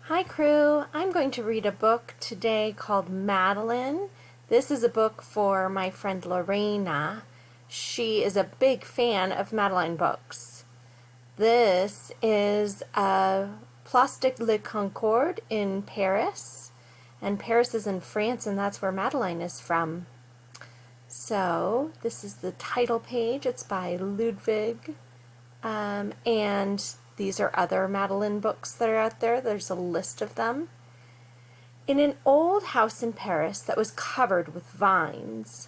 Hi crew, I'm going to read a book today called Madeline. This is a book for my friend Lorena. She is a big fan of Madeline books. This is a Place de la Concorde in Paris, and Paris is in France, and that's where Madeline is from. So this is the title page. It's by Ludwig, and these are other Madeline books that are out there. There's a list of them. In an old house in Paris that was covered with vines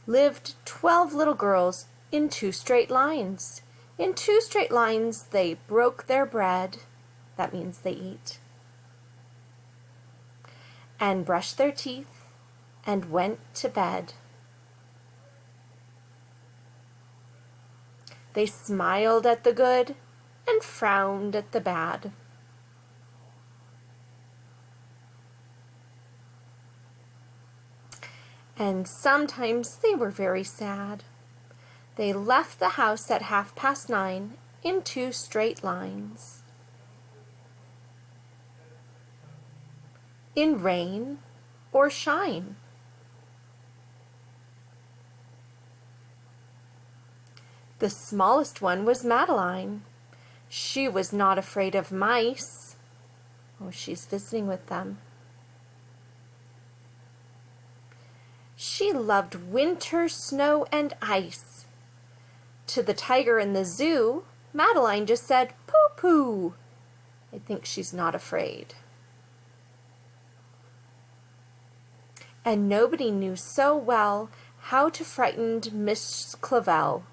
lived 12 little girls in 2 straight lines. In 2 straight lines they broke their bread, that means they eat, and brushed their teeth and went to bed. They smiled at the good and frowned at the bad. And sometimes they were very sad. They left the house at 9:30 in 2 straight lines. In rain or shine. The smallest one was Madeline. She was not afraid of mice. Oh, she's visiting with them. She loved winter, snow, and ice. To the tiger in the zoo, Madeline just said, "Pooh-pooh." I think she's not afraid. And nobody knew so well how to frighten Miss Clavel.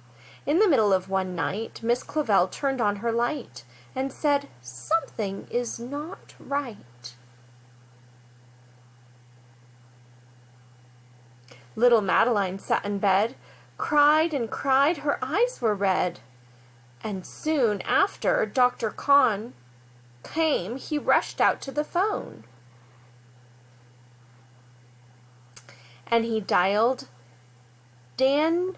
In the middle of one night, Miss Clavel turned on her light and said, "Something is not right." Little Madeline sat in bed, cried and cried, her eyes were red. And soon after Dr. Kahn came, he rushed out to the phone. And he dialed Dan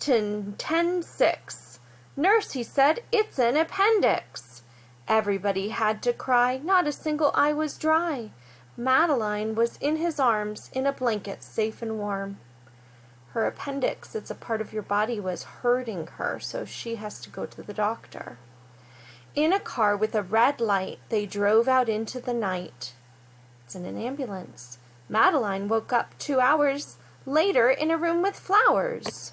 10-6. "Nurse," he said, "it's an appendix." Everybody had to cry. Not a single eye was dry. Madeline was in his arms in a blanket, safe and warm. Her appendix, it's a part of your body, was hurting her, so she has to go to the doctor. In a car with a red light, they drove out into the night. It's in an ambulance. Madeline woke up 2 hours later in a room with flowers.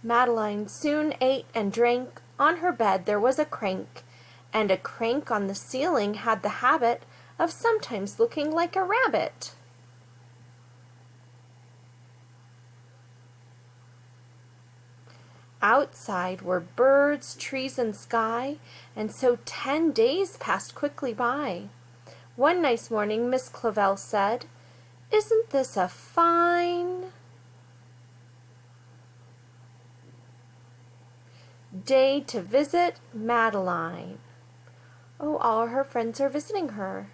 Madeline soon ate and drank. On her bed there was a crank, and a crank on the ceiling had the habit of sometimes looking like a rabbit. Outside were birds, trees, and sky, and so 10 days passed quickly by. One nice morning Miss Clavel said, "Isn't this a fine day to visit Madeline?" Oh, all her friends are visiting her.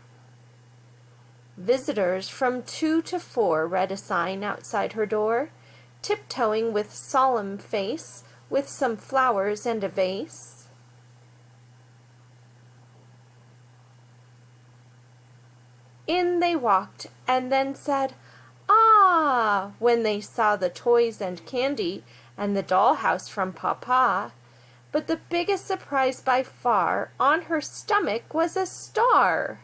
Visitors from 2 to 4 read a sign outside her door, tiptoeing with solemn face, with some flowers and a vase. In they walked, and then said, "Ah," when they saw the toys and candy and the dollhouse from Papa. But the biggest surprise by far, on her stomach was a star.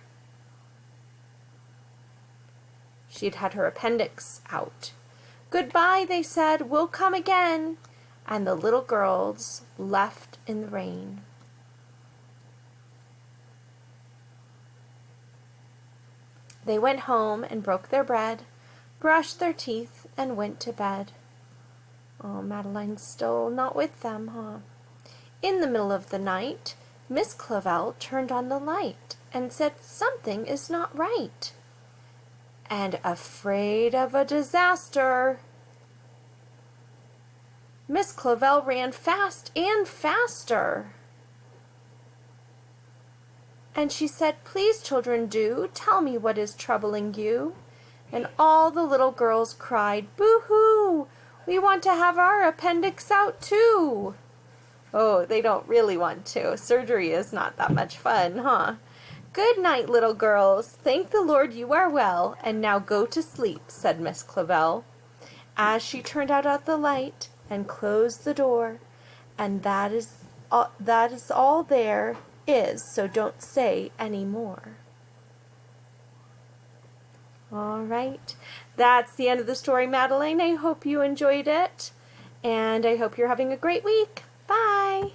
She'd had her appendix out. "Goodbye," they said, "we'll come again." And the little girls left in the rain. They went home and broke their bread, brushed their teeth, and went to bed. Oh, Madeline's still not with them, huh? In the middle of the night, Miss Clavel turned on the light and said, "Something is not right." And afraid of a disaster, Miss Clavel ran fast and faster. And she said, "Please, children, do tell me what is troubling you." And all the little girls cried, "Boo-hoo! We want to have our appendix out too. Oh, they don't really want to. Surgery is not that much fun, huh? Good night, little girls. Thank the Lord you are well, and now go to sleep, said Miss Clavell, as she turned out the light and closed the door. And that is all there is, so don't say any more. All right, that's the end of the story, Madeline. I hope you enjoyed it, and I hope you're having a great week. Bye.